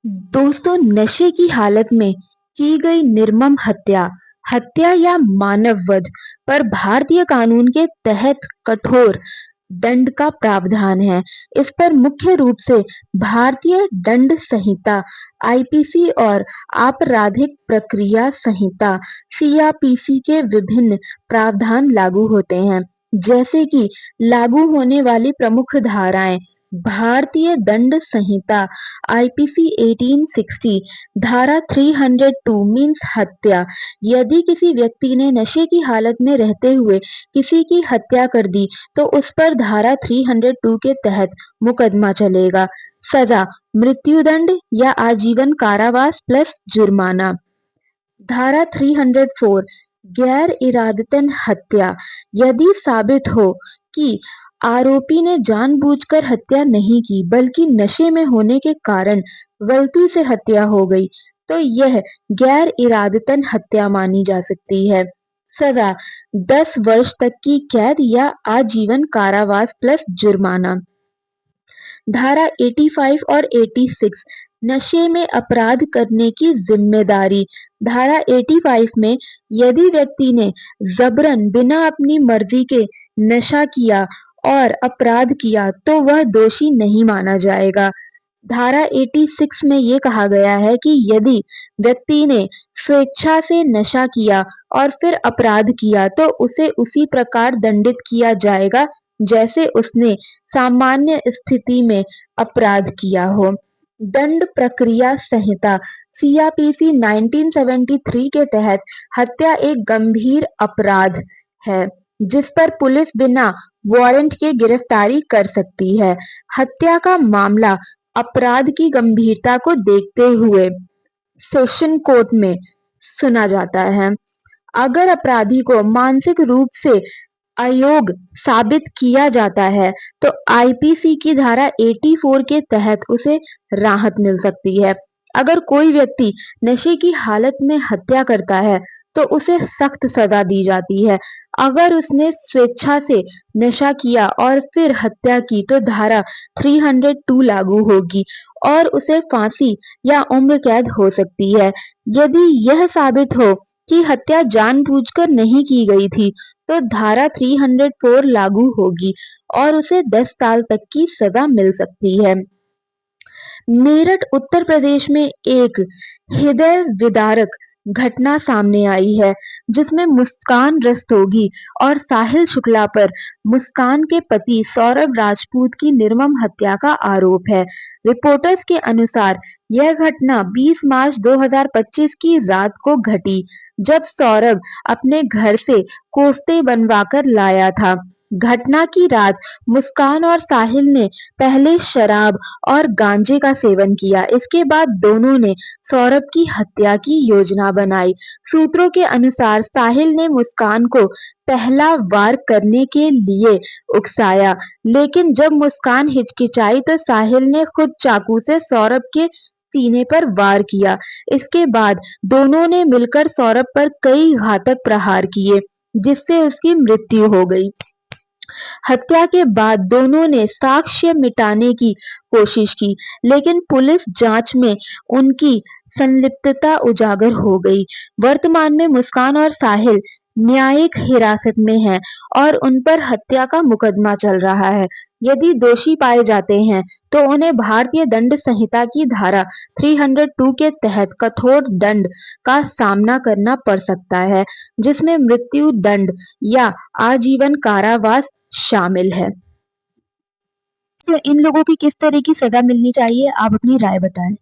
दोस्तों, नशे की हालत में की गई निर्मम हत्या, हत्या या मानव वध पर भारतीय कानून के तहत कठोर दंड का प्रावधान है। इस पर मुख्य रूप से भारतीय दंड संहिता आईपीसी और आपराधिक प्रक्रिया संहिता सीआरपीसी के विभिन्न प्रावधान लागू होते हैं। जैसे कि लागू होने वाली प्रमुख धाराएं: भारतीय दंड संहिता आईपीसी 1860 धारा 302 मीन्स हत्या। यदि किसी व्यक्ति ने नशे की हालत में रहते हुए किसी की हत्या कर दी तो उस पर धारा 302 के तहत मुकदमा चलेगा। सजा: मृत्युदंड या आजीवन कारावास प्लस जुर्माना। धारा 304 गैर इरादतन हत्या: यदि साबित हो कि आरोपी ने जानबूझकर हत्या नहीं की बल्कि नशे में होने के कारण गलती से हत्या हो गई तो यह गैर इरादतन हत्या मानी जा सकती है। सजा: 10 वर्ष तक की कैद या आजीवन कारावास प्लस जुर्माना। धारा 85 और 86 नशे में अपराध करने की जिम्मेदारी। धारा 85 में यदि व्यक्ति ने जबरन बिना अपनी मर्जी के नशा किया और अपराध किया तो वह दोषी नहीं माना जाएगा। धारा 86 में ये कहा गया है कि यदि व्यक्ति ने स्वेच्छा से नशा किया और फिर अपराध किया तो उसे उसी प्रकार दंडित किया जाएगा जैसे उसने सामान्य स्थिति में अपराध किया हो। दंड प्रक्रिया संहिता सीआरपीसी 1973 के तहत हत्या एक गंभीर अपराध है जिस पर पुलिस बिना वारंट के गिरफ्तारी कर सकती है। हत्या का मामला अपराध की गंभीरता को देखते हुए सेशन कोर्ट में सुना जाता है। अगर अपराधी को मानसिक रूप से अयोग्य साबित किया जाता है तो आईपीसी की धारा 84 के तहत उसे राहत मिल सकती है। अगर कोई व्यक्ति नशे की हालत में हत्या करता है तो उसे सख्त सजा दी जाती है। अगर उसने स्वेच्छा से नशा किया और फिर हत्या की तो धारा 302 लागू होगी और उसे फांसी या उम्र कैद हो सकती है। यदि यह साबित हो कि हत्या जानबूझकर नहीं की गई थी तो धारा 304 लागू होगी और उसे 10 साल तक की सजा मिल सकती है। मेरठ उत्तर प्रदेश में एक हृदय विदारक घटना सामने आई है जिसमें मुस्कान रस्तोगी और साहिल शुक्ला पर मुस्कान के पति सौरभ राजपूत की निर्मम हत्या का आरोप है। रिपोर्टर्स के अनुसार यह घटना 20 मार्च 2025 की रात को घटी जब सौरभ अपने घर से कोफ्ते बनवाकर लाया था। घटना की रात मुस्कान और साहिल ने पहले शराब और गांजे का सेवन किया। इसके बाद दोनों ने सौरभ की हत्या की योजना बनाई। सूत्रों के अनुसार साहिल ने मुस्कान को पहला वार करने के लिए उकसाया, लेकिन जब मुस्कान हिचकिचाई तो साहिल ने खुद चाकू से सौरभ के सीने पर वार किया। इसके बाद दोनों ने मिलकर सौरभ पर कई घातक प्रहार किए, जिससे उसकी मृत्यु हो गई। हत्या के बाद दोनों ने साक्ष्य मिटाने की कोशिश की, लेकिन पुलिस जांच में उनकी संलिप्तता उजागर हो गई। वर्तमान में मुस्कान और साहिल न्यायिक हिरासत में हैं और उन पर हत्या का मुकदमा चल रहा है। यदि दोषी पाए जाते हैं तो उन्हें भारतीय दंड संहिता की धारा 302 के तहत कठोर दंड का सामना करना पड़ सकता है, जिसमें मृत्यु दंड या आजीवन कारावास शामिल है। तो इन लोगों की किस तरह की सजा मिलनी चाहिए, आप अपनी राय बताएं।